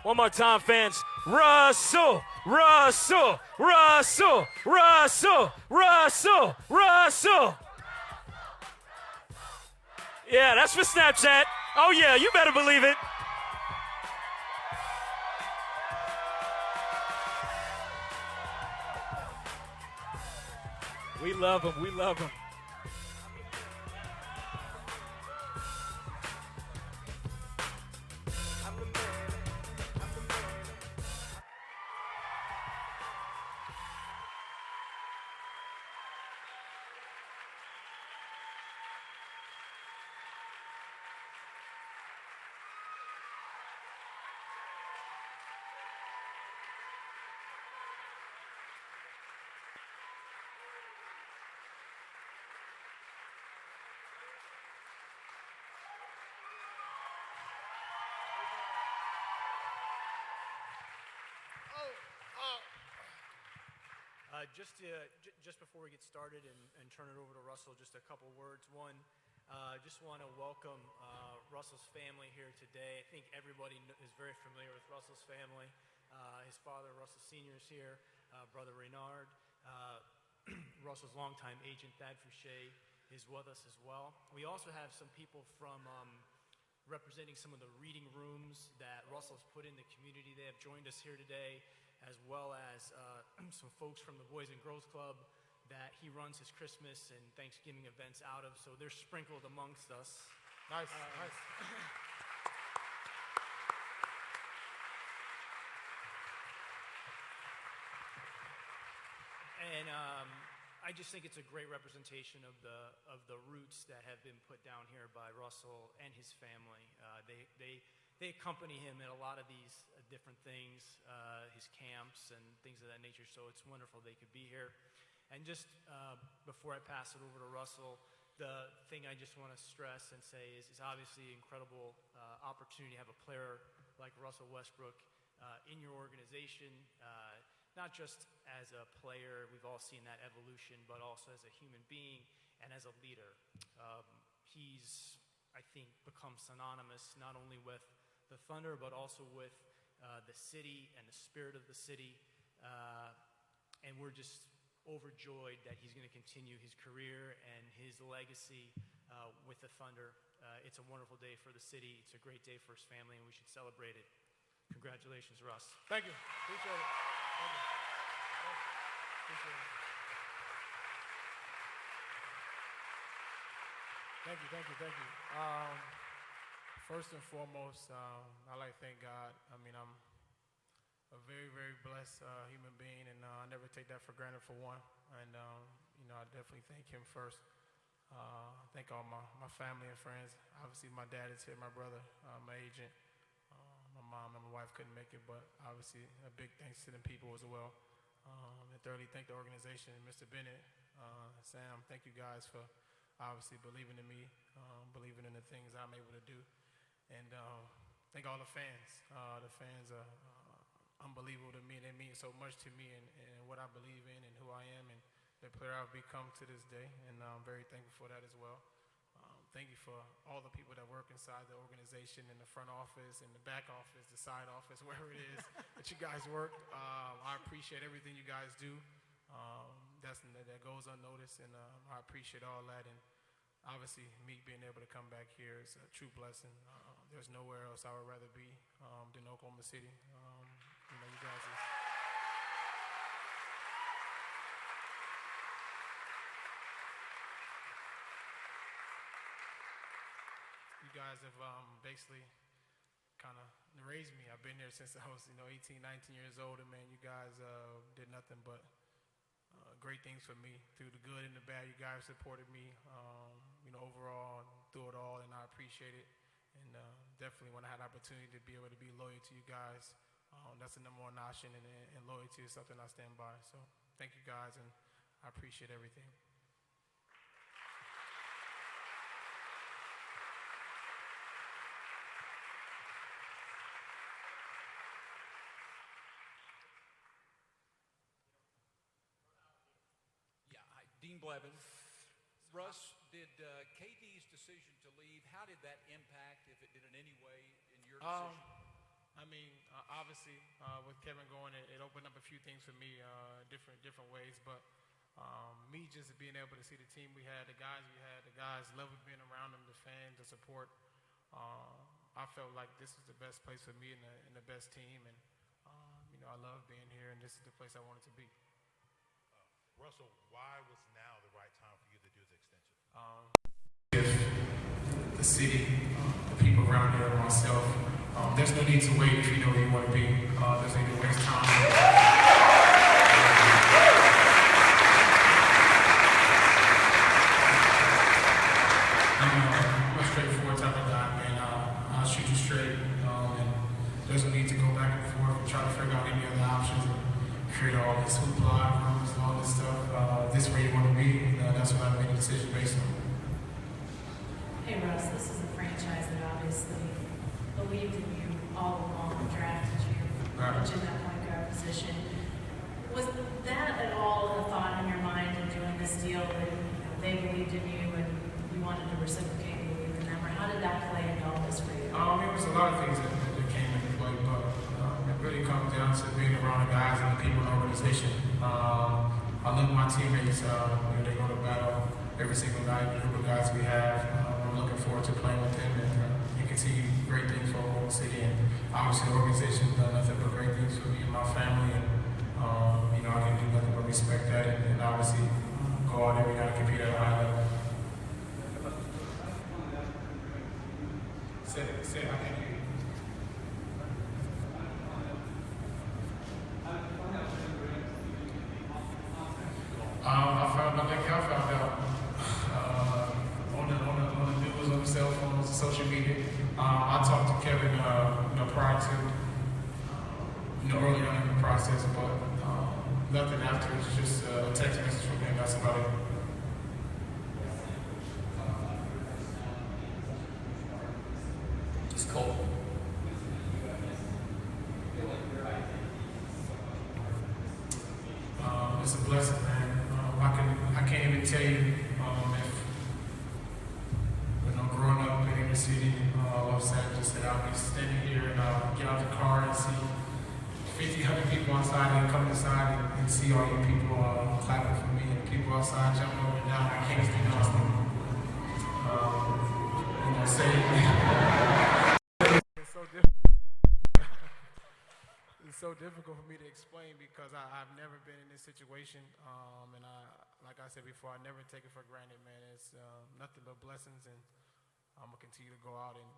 One more time, fans. Russell, Russell, Russell, Russell, Russell, Russell. Yeah, that's for Snapchat. Oh, yeah, you better believe it. We love him. We love him. Just before we get started and turn it over to Russell, just a couple words. One, just want to welcome Russell's family here today. I think everybody is very familiar with Russell's family. His father, Russell Sr., is here. Brother Reynard. Russell's longtime agent, Thad Fouché, is with us as well. We also have some people from representing some of the reading rooms that Russell's put in the community. They have joined us here today, as well as some folks from the Boys and Girls Club that he runs his Christmas and Thanksgiving events out of. So they're sprinkled amongst us. Nice, nice. And I just think it's a great representation of the roots that have been put down here by Russell and his family. They accompany him in a lot of these different things, his camps and things of that nature, so it's wonderful they could be here. And just before I pass it over to Russell, the thing I just want to stress and say is obviously an incredible opportunity to have a player like Russell Westbrook in your organization, not just as a player, we've all seen that evolution, but also as a human being and as a leader. He's, I think, become synonymous not only with the Thunder, but also with the city and the spirit of the city. And we're just overjoyed that he's going to continue his career and his legacy with the Thunder. It's a wonderful day for the city. It's a great day for his family, and we should celebrate it. Congratulations, Russ. Thank you. Appreciate it. Thank you. Appreciate it. Thank you. First and foremost, I like to thank God. I mean, I'm a very, very blessed human being, and I never take that for granted for one. And, I definitely thank him first. Thank all my family and friends. Obviously, my dad is here, my brother, my agent. My mom and my wife couldn't make it, but obviously a big thanks to them people as well. And thirdly, thank the organization, Mr. Bennett, Sam, thank you guys for obviously believing in me, believing in the things I'm able to do. And thank all the fans. The fans are unbelievable to me. They mean so much to me and what I believe in and who I am and the player I've become to this day. And I'm very thankful for that as well. Thank you for all the people that work inside the organization, in the front office, in the back office, the side office, wherever it is that you guys work. I appreciate everything you guys do. That goes unnoticed, and I appreciate all that. And obviously, me being able to come back here is a true blessing. There's nowhere else I would rather be than Oklahoma City. You guys is. You guys have basically kind of raised me. I've been here since I was 18, 19 years old, and man, you guys did nothing but great things for me through the good and the bad. You guys supported me overall through it all, and I appreciate it. And definitely when I had the opportunity to be able to be loyal to you guys, that's the number one option, and loyalty is something I stand by. So thank you guys, and I appreciate everything. Dean Blevins. Russ, did KD's decision to leave, how did that impact, if it did in any way, in your decision? Obviously, with Kevin going, it opened up a few things for me, different ways. But me just being able to see the team we had, the guys loving being around them, the fans, the support. I felt like this was the best place for me and the best team, and I love being here, and this is the place I wanted to be. Russell, why was now the right time for you to do the extension? If the city, the people around here, myself, there's no need to wait if you know where you want to be. There's no need to waste time. I'm a straightforward type of guy, man. I'll shoot you straight, and there's no need to go back and forth and try to figure out any other options and create all this hoopla, rumors, and all this stuff. This is where you want to be, and that's what I made a decision based on. Hey Russ, this is a franchise that obviously believed in you all along, drafted you, put you in that point guard position. Was that at all a thought in your mind in doing this deal that they believed in you and you wanted to reciprocate and believe in them, or how did that play into all this for you? It was a lot of things that came into play, but it really comes down to being around the guys and the people in the organization. I love my teammates. They go to battle every single night. The group of guys we have, I'm looking forward to playing with them and continue great things for Oklahoma City. And obviously, the organization has done nothing but great things for me and my family. And I can do nothing but respect that and obviously go out every night and compete at a high level. Say it, I can't hear you. I found out like y'all found out on the news, on the cell phones, social media. I talked to Kevin, prior to, early on in the process, but nothing after. It's just a text message from him. That's about it. It's cold. It's a blessing, man. I can't even tell you if growing up in the city, Los Angeles, that I'll be standing here and get out the car and see 50, 100 people outside and come inside and see all you people clapping for me and people outside jumping up and down. I can't stand Austin. It's so difficult for me to explain because I've never been in this situation, and like I said before, I never take it for granted, man. It's nothing but blessings, and I'm gonna continue to go out and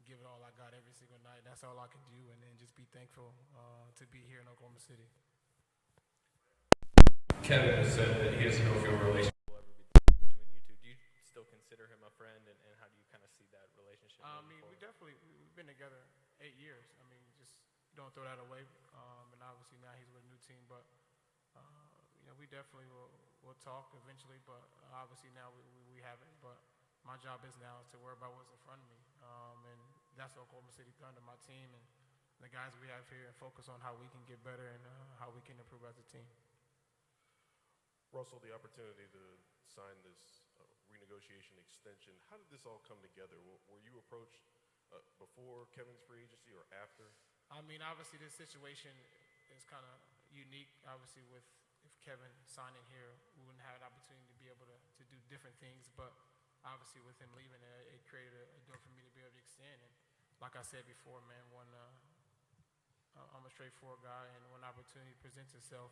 give it all I got every single night. That's all I can do, and then just be thankful to be here in Oklahoma City. Kevin has said that he doesn't know if your relationship will ever be between you two. Do you still consider him a friend, and how do you kind of see that relationship? We've been together 8 years. Just don't throw that away. And obviously now he's with a new team, but we definitely will talk eventually. But obviously now we haven't. But my job is now to worry about what's in front of me, and that's Oklahoma City Thunder, my team, and the guys we have here, and focus on how we can get better and how we can improve as a team. Russell, the opportunity to sign this renegotiation extension, how did this all come together? Were you approached before Kevin's free agency or after? Obviously this situation is kind of unique. Obviously if Kevin signing here, we wouldn't have an opportunity to be able to do different things, but obviously with him leaving, it created a door for me to be able to extend. And like I said before, man, I'm a straightforward guy, and when opportunity presents itself,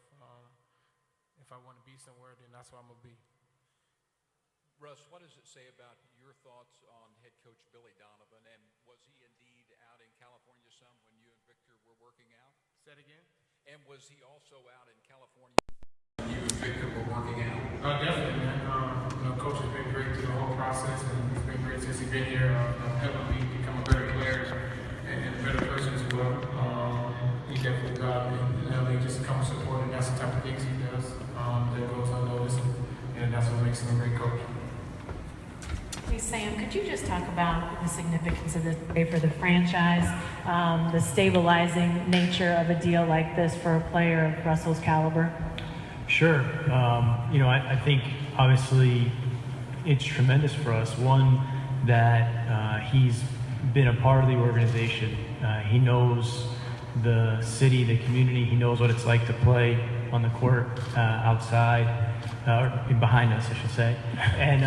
if I want to be somewhere, then that's where I'm going to be. Russ, what does it say about your thoughts on head coach Billy Donovan, and was he indeed out in California some when you and Victor were working out? Say it again? And was he also out in California when you and Victor were working out? Definitely, man. Coach has been great through the whole process, and he's been great since he's been here, helping me become a better player and a better person as well. He definitely got me just to come support, and that's the type of things he does that goes unnoticed, and that's what makes him a great coach. Hey Sam, could you just talk about the significance of this day for the franchise, the stabilizing nature of a deal like this for a player of Russell's caliber? Sure. I think obviously it's tremendous for us. One, that he's been a part of the organization. He knows the city, the community. He knows what it's like to play on the court, outside, or behind us, I should say. And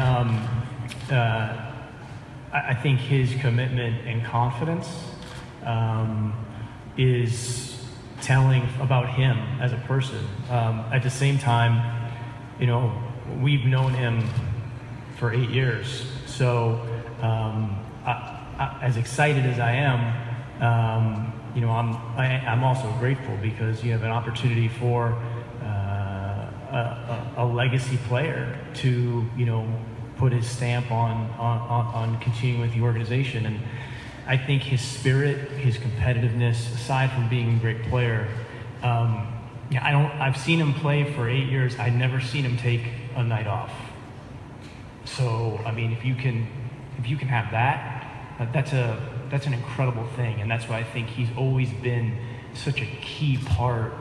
I think his commitment and confidence is telling about him as a person. At the same time, we've known him for 8 years. So as excited as I am, I'm also grateful because you have an opportunity for a legacy player to, put his stamp on continuing with the organization. And I think his spirit, his competitiveness, aside from being a great player, I've seen him play for 8 years. I've never seen him take a night off. So, I mean, if you can have that, that's an incredible thing. And that's why I think he's always been such a key part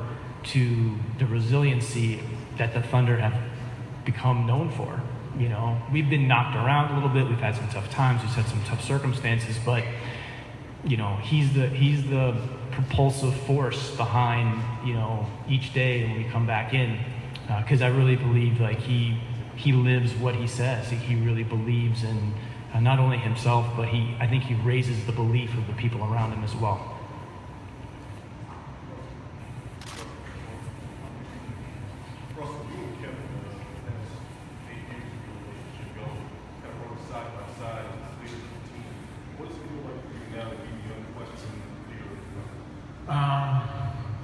to the resiliency that the Thunder have become known for. We've been knocked around a little bit. We've had some tough times. We've had some tough circumstances, but he's the propulsive force behind each day when we come back in, because I really believe like he lives what he says. He really believes in not only himself, but I think he raises the belief of the people around him as well.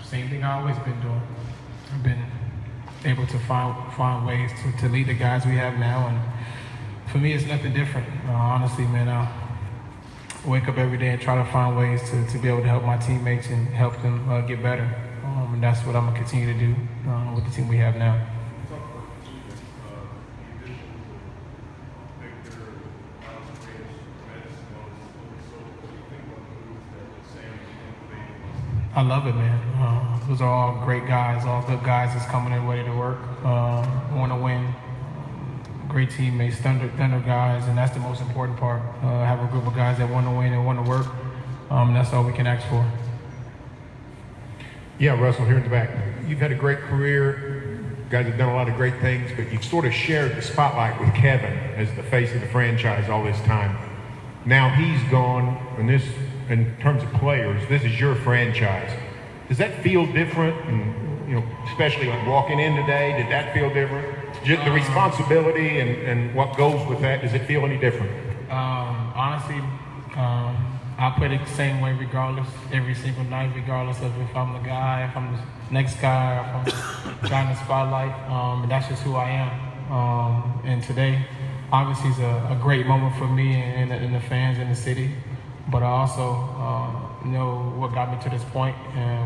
Same thing I've always been doing. I've been able to find ways to lead the guys we have now, and for me, it's nothing different. Honestly, man, I wake up every day and try to find ways to be able to help my teammates and help them get better, and that's what I'm gonna continue to do with the team we have now. I love it, man. Those are all great guys, all good guys that's coming in ready to work, want to win. Great teammates, Thunder guys, and that's the most important part. Have a group of guys that want to win and want to work. That's all we can ask for. Yeah, Russell, here in the back. You've had a great career. You guys have done a lot of great things, but you've sort of shared the spotlight with Kevin as the face of the franchise all this time. Now he's gone, and in terms of players, this is your franchise. Does that feel different? And, especially like walking in today, did that feel different? Just the responsibility and what goes with that, does it feel any different? Honestly, I play it the same way regardless, every single night, regardless of if I'm the guy, if I'm the next guy, if I'm the guy in the spotlight. And that's just who I am. And today, obviously, is a great moment for me and the fans in the city. But I also know what got me to this point,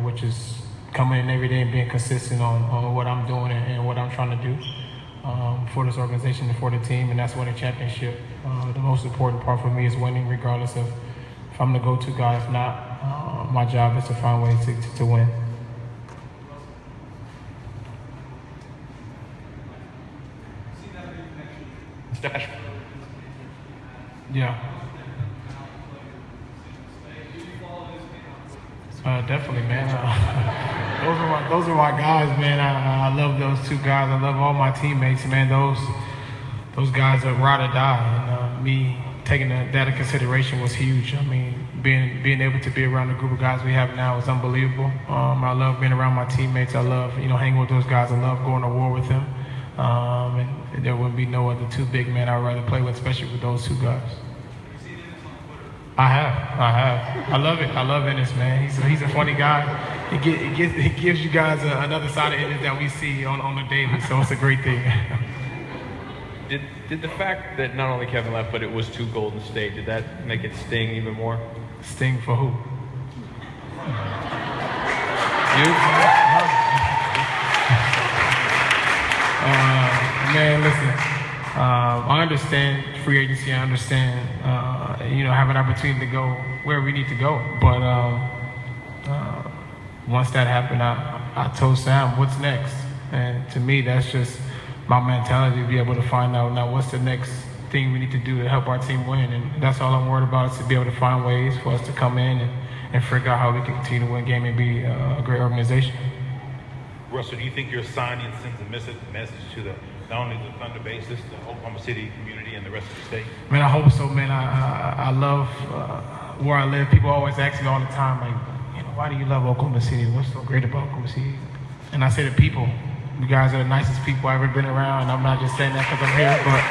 which is coming in every day and being consistent on what I'm doing and what I'm trying to do for this organization and for the team, and that's winning a championship. The most important part for me is winning, regardless of if I'm the go-to guy. If not, my job is to find ways to win. Yeah. Definitely, man. Those are my guys, man. I love those two guys. I love all my teammates, man. Those guys are ride or die, and me taking that into consideration was huge. I mean, being able to be around the group of guys we have now is unbelievable. I love being around my teammates. I love hanging with those guys. I love going to war with them. And there wouldn't be no other two big men I'd rather play with, especially with those two guys. I have. I love it. I love Ennis, man. He's a funny guy. He gives you guys another side of Ennis that we see on the daily, so it's a great thing. Did the fact that not only Kevin left, but it was to Golden State, did that make it sting even more? Sting for who? You? Man, listen. I understand free agency. I understand, have an opportunity to go where we need to go. But once that happened, I told Sam, what's next? And to me, that's just my mentality to be able to find out now what's the next thing we need to do to help our team win. And that's all I'm worried about, is to be able to find ways for us to come in and figure out how we can continue to win game and be a great organization. Russell, do you think your signing sends a message to not only the Thunder bases, the Oklahoma City community, and the rest of the state? Man, I hope so, man. I love where I live. People always ask me all the time, like, why do you love Oklahoma City? What's so great about Oklahoma City? And I say the people. You guys are the nicest people I've ever been around. And I'm not just saying that because I'm here, but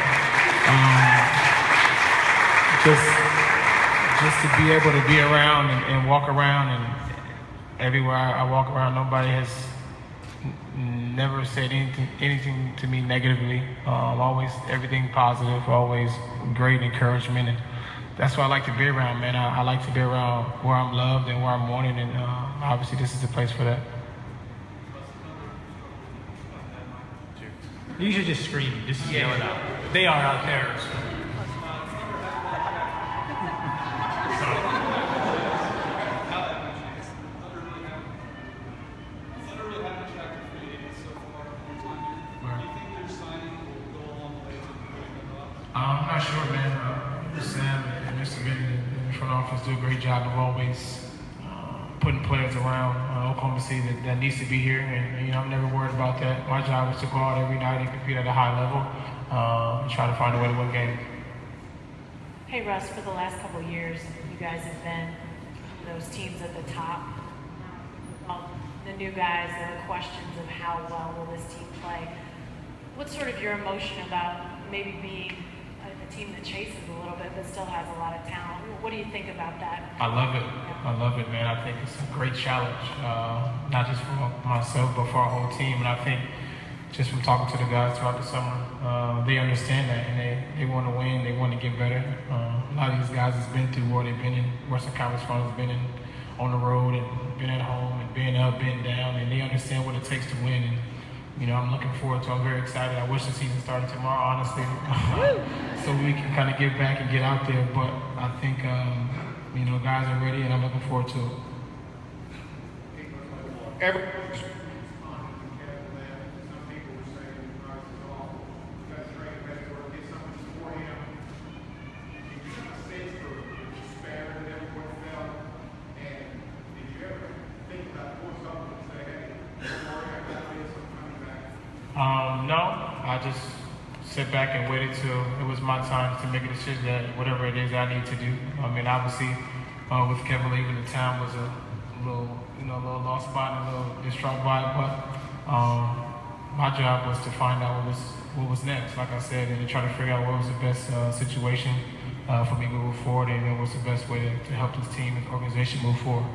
just to be able to be around and walk around, and everywhere I walk around, nobody has never said anything to me negatively. Always everything positive, always great encouragement. And that's why I like to be around, man. I like to be around where I'm loved and where I'm wanted, and obviously this is the place for that. You should just scream, just yell it out. They are out there. I'm not sure, man. Sam and Mr. Bennett in the front office do a great job of always putting players around Oklahoma City that needs to be here, and I'm never worried about that. My job is to go out every night and compete at a high level and try to find a way to win games. Hey Russ, for the last couple of years, you guys have been those teams at the top. The new guys, there are questions of how well will this team play. What's sort of your emotion about maybe being a team that chases a little bit but still has a lot of talent? What do you think about that? I love it. I love it, man. I think it's a great challenge, not just for myself, but for our whole team. And I think just from talking to the guys throughout the summer, they understand that, and they want to win. They want to get better. A lot of these guys has been through where they've been in Western Conference Finals, been on the road and been at home and being up, being down, and they understand what it takes to win. And I'm looking forward to it. I'm very excited. I wish the season started tomorrow, honestly, so we can kind of get back and get out there. But I think, guys are ready, and I'm looking forward to it. No, I just sit back and waited till it was my time to make a decision that whatever it is I need to do. I mean, obviously, with Kevin leaving, the town was a little lost by it, a little distraught by it, but my job was to find out what was next, like I said, and to try to figure out what was the best situation for me moving forward, and what's the best way to help this team and organization move forward.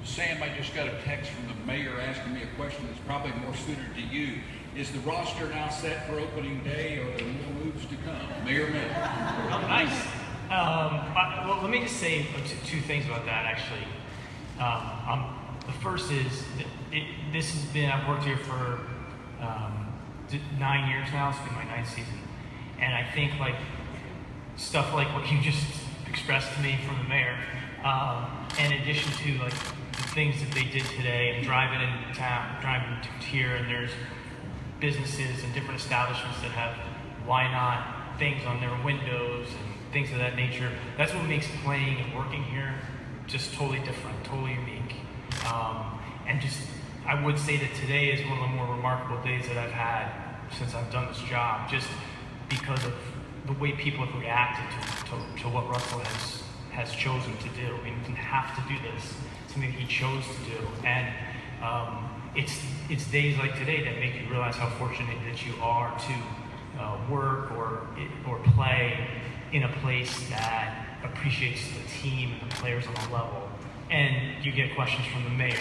Sam, I just got a text from the mayor asking me a question that's probably more suited to you. Is the roster now set for opening day, or are there more moves to come? Mayor May. Oh, nice. Well, let me just say two things about that, actually. The first is, this has been, I've worked here for 9 years now. It's been my 9th season. And I think stuff like what you just expressed to me from the mayor, in addition to the things that they did today and driving into town, driving to here, and there's businesses and different establishments that have why not things on their windows and things of that nature. That's what makes playing and working here just totally different, totally unique. And I would say that today is one of the more remarkable days that I've had since I've done this job, just because of the way people have reacted to what Russell has chosen to do. I mean, he didn't have to do this. It's something he chose to do. And it's days like today that make you realize how fortunate that you are to work or play in a place that appreciates the team and the players on the level. And you get questions from the mayor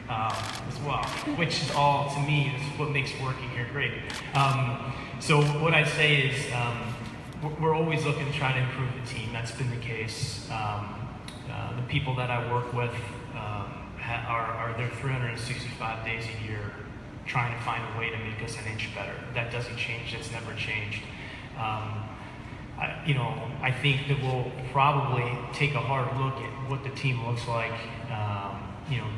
as well, which is all, to me, is what makes working here great. So what I'd say is we're always looking to try to improve the team. That's been the case. The people that I work with are there 365 days a year trying to find a way to make us an inch better. That doesn't change. That's never changed. I think that we'll probably take a hard look at what the team looks like,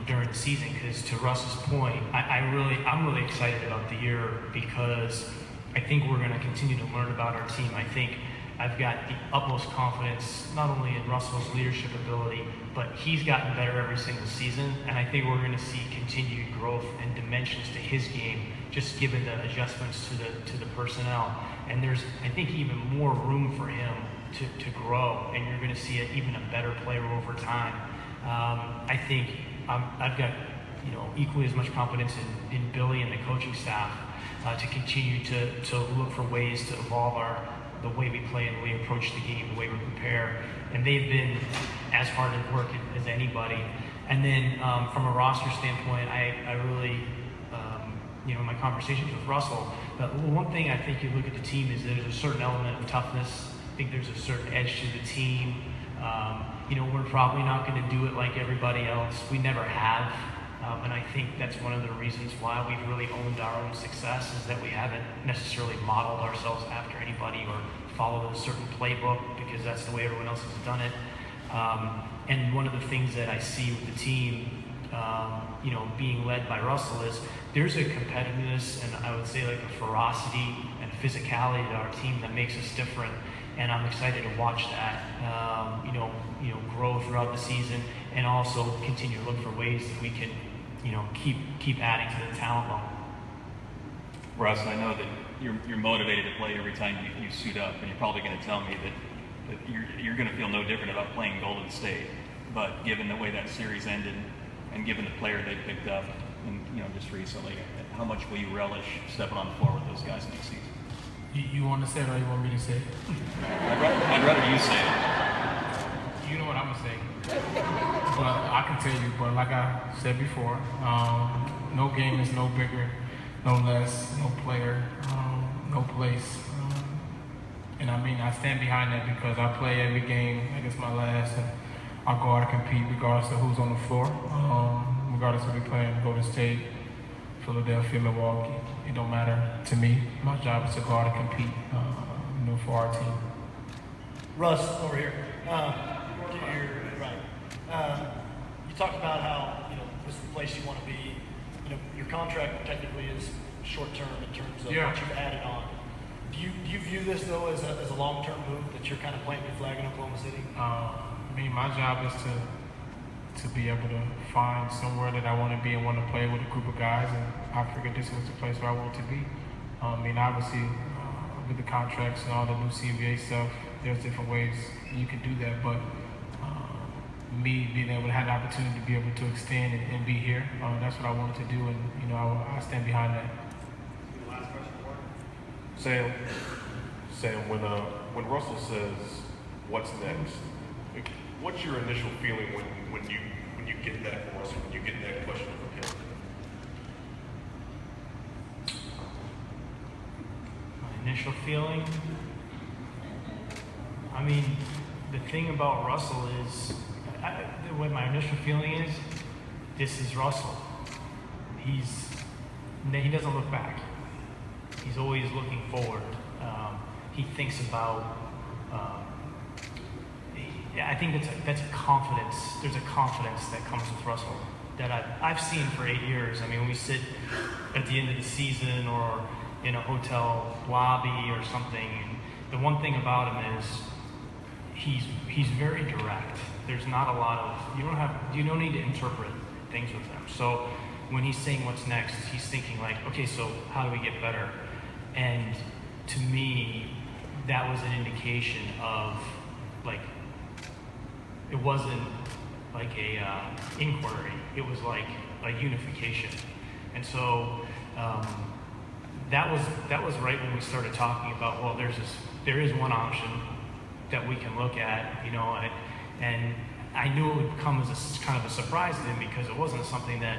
during the season. Because to Russ's point, I'm really excited about the year because I think we're going to continue to learn about our team. I think I've got the utmost confidence, not only in Russell's leadership ability, but he's gotten better every single season, and I think we're going to see continued growth and dimensions to his game, just given the adjustments to the personnel. And there's, I think, even more room for him to grow, and you're going to see even a better player over time. I think I've got equally as much confidence in Billy and the coaching staff to continue to look for ways to evolve the way we play and the way we approach the game, the way we prepare. And they've been as hard at work as anybody. And then from a roster standpoint, I really, in my conversations with Russell, one thing I think you look at the team is there's a certain element of toughness. I think there's a certain edge to the team. We're probably not going to do it like everybody else. We never have. And I think that's one of the reasons why we've really owned our own success, is that we haven't necessarily modeled ourselves after anybody or followed a certain playbook, because that's the way everyone else has done it. And one of the things that I see with the team, being led by Russell, is there's a competitiveness and I would say like a ferocity and physicality to our team that makes us different. And I'm excited to watch that, grow throughout the season, and also continue to look for ways that we can, keep adding to the talent level. Russ, I know that you're motivated to play every time you suit up, and you're probably going to tell me that you're going to feel no different about playing Golden State. But given the way that series ended, and given the player they picked up, and just recently, how much will you relish stepping on the floor with those guys next season? You want to say it or you want me to say it? I'd rather you say it. You know what I'm going to say. But I can tell you, but like I said before, no game is no bigger, no less, no player, no place. And I stand behind that because I play every game like it's my last. And I go out and compete regardless of who's on the floor, regardless of we playing Golden State, Philadelphia, Milwaukee. It don't matter to me. My job is to go out and compete, for our team. Russ, over here. You talked about how this is the place you want to be. Your contract technically is short term in terms of what you've added on. Do you view this though as a long term move that you're kind of planting your flag in Oklahoma City? My job is to be able to find somewhere that I want to be and want to play with a group of guys, and I figured this was the place where I want to be. Obviously, with the contracts and all the new CBA stuff, there's different ways you can do that, but me being able to have the opportunity to be able to extend and be here, that's what I wanted to do, and I stand behind that. Last question, Mark. Sam, when Russell says, "What's next?" What's your initial feeling when you get that from Russell, when you get that question from him? My initial feeling? The thing about Russell is, what my initial feeling is, this is Russell. He doesn't look back. He's always looking forward. He thinks about, I think that's a confidence. There's a confidence that comes with Russell that I've seen for 8 years. When we sit at the end of the season or in a hotel lobby or something, and the one thing about him is he's very direct. There's not a lot of, you don't need to interpret things with him. So when he's saying what's next, he's thinking like, okay, so how do we get better? And to me, that was an indication of like, it wasn't like a inquiry. It was like a unification. And so that was right when we started talking about, well, there is one option that we can look at, and I knew it would come as a kind of a surprise to him because it wasn't something that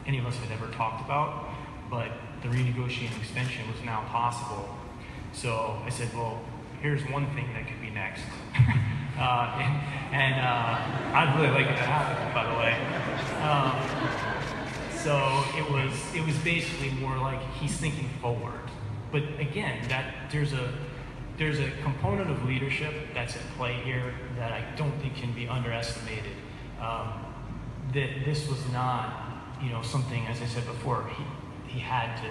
any of us had ever talked about, but the renegotiating extension was now possible. So I said, well, here's one thing that could be next. I'd really like it to happen, by the way. So it was basically more like he's thinking forward. But again, there's a component of leadership that's at play here that I don't think can be underestimated. That this was not, something, as I said before, he had to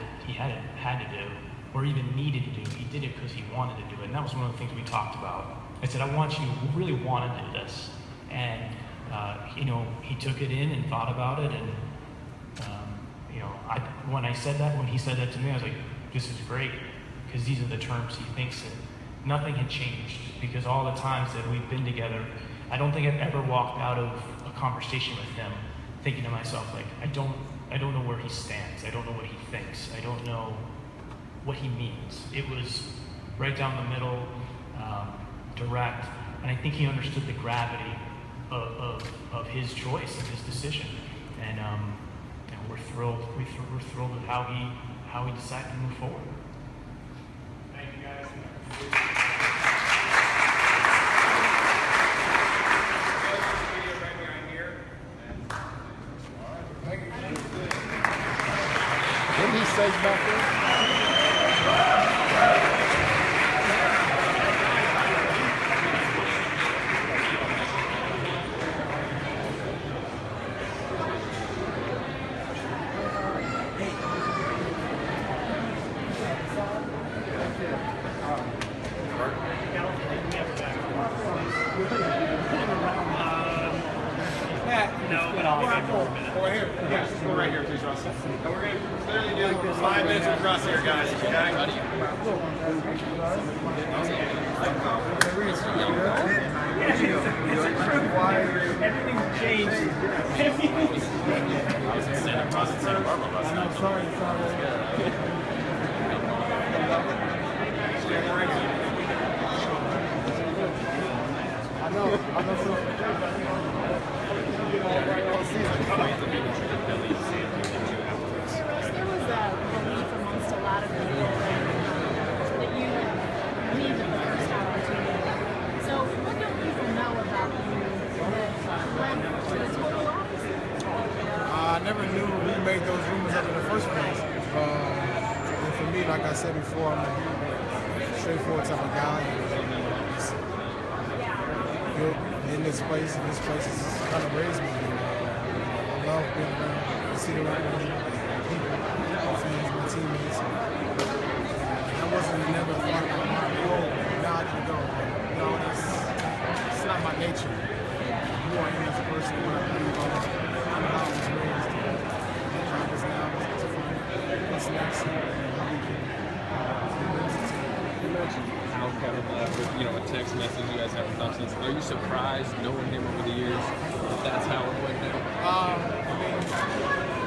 do. or even needed to do. He did it because he wanted to do it. And that was one of the things we talked about. I said, I want you to really want to do this. And, he took it in and thought about it. And, when he said that to me, I was like, this is great. Because these are the terms he thinks in. Nothing had changed. Because all the times that we've been together, I don't think I've ever walked out of a conversation with him thinking to myself, like, I don't know where he stands. I don't know what he thinks. I don't know what he means. It was right down the middle, direct, and I think he understood the gravity of his choice, of his decision. And we're thrilled. We're thrilled with how he decided to move forward. Thank you, guys. Didn't he say back there? Go right here. Yes, go right here, please, Russ. And we're going to clearly do 5 minutes with Russ here, guys. Everything's changed. I was in Santa Barbara last night. I'm sorry. I know. There was a belief amongst a lot of people that you needed the first opportunity. So what don't people know about you that led to the total opposite? I never knew who made those rumors up in the first place. And for me, like I said before, I'm a straightforward type of guy. Built in this place, and this place has kind of raised me. I love being around, sitting around people, my fans, my teammates. I wasn't never thought about my goal. Now I can go. It's not my nature. Who I am as a person, what I believe on, how I was raised. My job is now to find what's next and how we can You mentioned how Kevin left with, a text message you guys haven't talked since. Are you surprised knowing him over the years that that's how it went down? I mean,